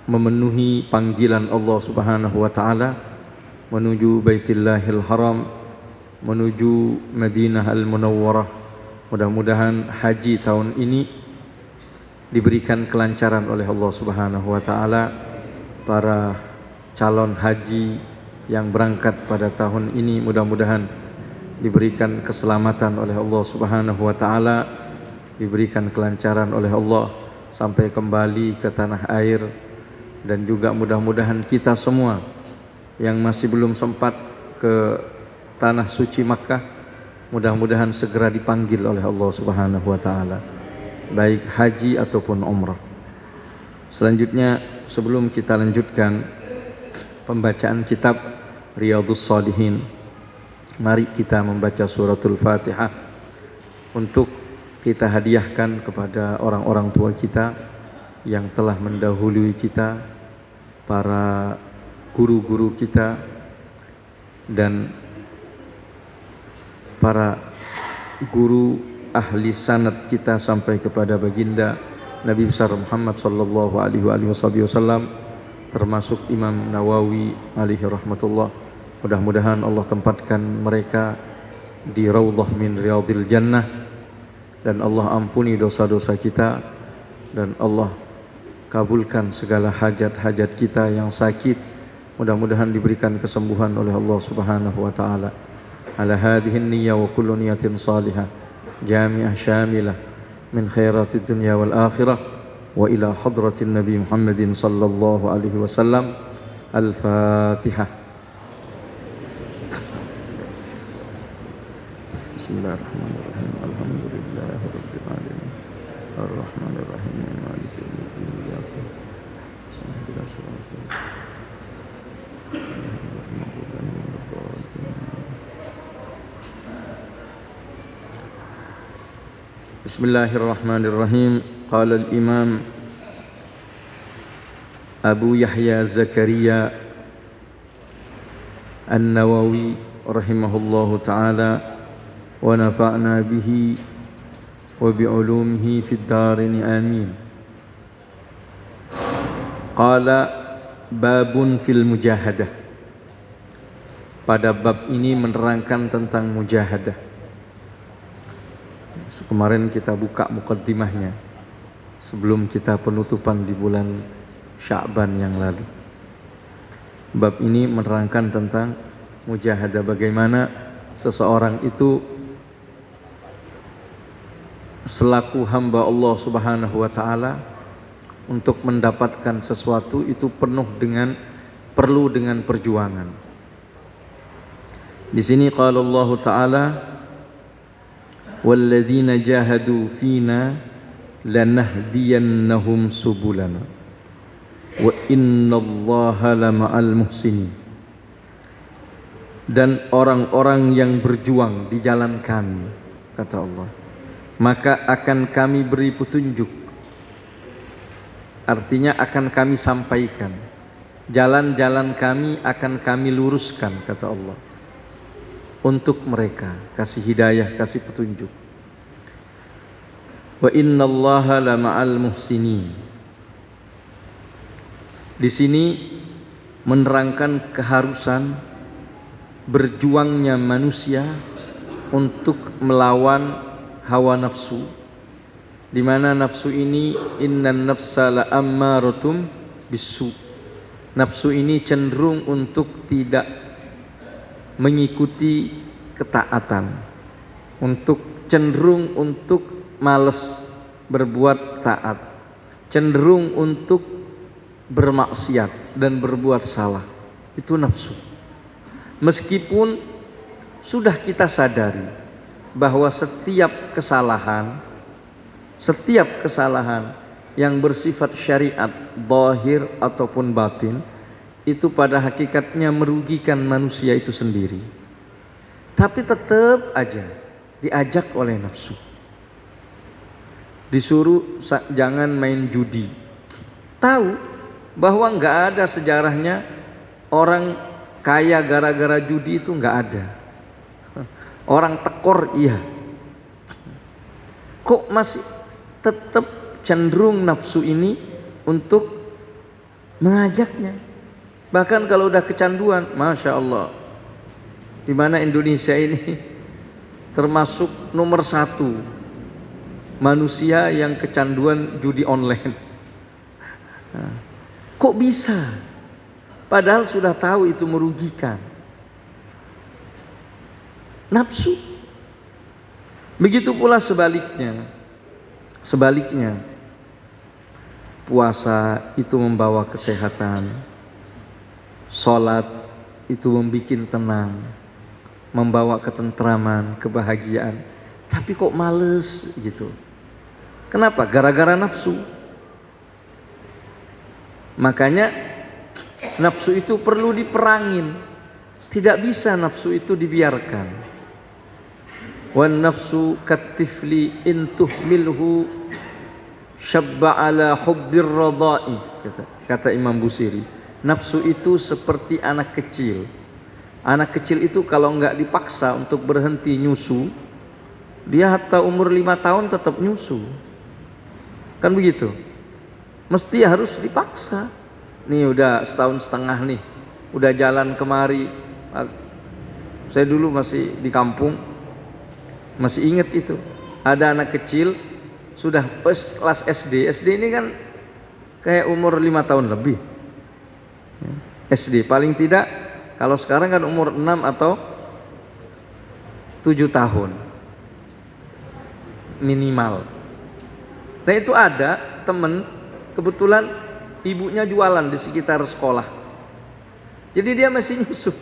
memenuhi panggilan Allah Subhanahu wa taala menuju Baitillahil Haram, menuju Madinah Al-Munawwarah. Mudah-mudahan haji tahun ini diberikan kelancaran oleh Allah Subhanahu wa taala. Para calon haji yang berangkat pada tahun ini mudah-mudahan diberikan keselamatan oleh Allah Subhanahu wa taala, diberikan kelancaran oleh Allah sampai kembali ke tanah air, dan juga mudah-mudahan kita semua yang masih belum sempat ke tanah suci Makkah mudah-mudahan segera dipanggil oleh Allah Subhanahu wa taala, baik haji ataupun umrah. Selanjutnya, sebelum kita lanjutkan pembacaan kitab Riyadhus Shalihin, mari kita membaca suratul Fatihah untuk kita hadiahkan kepada orang-orang tua kita yang telah mendahului kita, para guru-guru kita, dan para guru ahli sanad kita sampai kepada baginda Nabi besar Muhammad sallallahu alaihi wasallam, termasuk Imam Nawawi alaihi rahmatullah. Mudah-mudahan Allah tempatkan mereka di raudhah min riyadhil jannah, dan Allah ampuni dosa-dosa kita, dan Allah kabulkan segala hajat-hajat kita yang sakit. Mudah-mudahan diberikan kesembuhan oleh Allah Subhanahu wa taala. Ala hadhihi niyyah wa kullu niyatin salihah jami'ah syamilah min khairatid dunya wal akhirah wa ila hadratin Nabi Muhammadin sallallahu alaihi wasallam. Al-Fatihah. Bismillahirrahmanirrahim. Alhamdulillahi rabbil alamin. Ar-Rahmanir Rahim. Maliki yaumiddin. Iyyaka na'budu wa iyyaka nasta'in. Bismillahirrahmanirrahim. Qala al-Imam Abu Yahya Zakaria An-Nawawi rahimahullahu ta'ala wa nafa'na bihi wa bi'ulumihi fid darin amin. Qala babun fil mujahadah. Pada bab ini menerangkan tentang mujahadah. Kemarin kita buka mukaddimahnya sebelum kita penutupan di bulan Sya'ban yang lalu. Bab ini menerangkan tentang mujahadah, bagaimana seseorang itu selaku hamba Allah Subhanahu wa taala untuk mendapatkan sesuatu itu perlu dengan perjuangan. Di sini qala Allah taala, walladzina jahadu fina lanahdiyannahum subulana wa innallaha lama'al muhsinin. Dan orang-orang yang berjuang di jalan kami, kata Allah, maka akan kami beri petunjuk. Artinya akan kami sampaikan jalan-jalan kami, akan kami luruskan, kata Allah, untuk mereka, kasih hidayah, kasih petunjuk. Wa innallaha lama'al muhsinin. Di sini menerangkan keharusan berjuangnya manusia untuk melawan hawa nafsu, di mana nafsu ini innan nafsa la'ammaratum bisu. Nafsu ini cenderung untuk tidak mengikuti ketaatan, cenderung untuk malas berbuat taat, cenderung untuk bermaksiat dan berbuat salah. Itu nafsu. Meskipun sudah kita sadari bahwa setiap kesalahan yang bersifat syariat, zahir ataupun batin, itu pada hakikatnya merugikan manusia itu sendiri, tapi tetap aja diajak oleh nafsu. Disuruh jangan main judi, tahu bahwa nggak ada sejarahnya orang kaya gara-gara judi, itu nggak ada. Orang tekor iya, kok masih tetap cenderung nafsu ini untuk mengajaknya. Bahkan kalau udah kecanduan, Masya Allah, di mana Indonesia ini termasuk nomor 1 manusia yang kecanduan judi online. Nah, kok bisa? Padahal sudah tahu itu merugikan. Nafsu. Begitu pula sebaliknya. Sebaliknya, puasa itu membawa kesehatan, sholat itu membuat tenang, membawa ketentraman, kebahagiaan. Tapi kok males gitu. Kenapa? Gara-gara nafsu. Makanya nafsu itu perlu diperangin. Tidak bisa nafsu itu dibiarkan. Wan nafsu katifli in tuhmilhu syabba ala hubbir radai, kata Imam Busiri. Nafsu itu seperti anak kecil. Anak kecil itu kalau enggak dipaksa untuk berhenti nyusu, dia hatta umur 5 tahun tetap nyusu. Kan begitu? Mesti harus dipaksa. Nih udah setahun setengah nih, udah jalan kemari. Saya dulu masih di kampung, masih ingat itu. Ada anak kecil sudah kelas SD. SD ini kan kayak umur 5 tahun lebih. SD paling tidak, kalau sekarang kan umur 6 atau 7 tahun minimal. Nah itu ada temen, kebetulan ibunya jualan di sekitar sekolah. Jadi dia masih nyusu.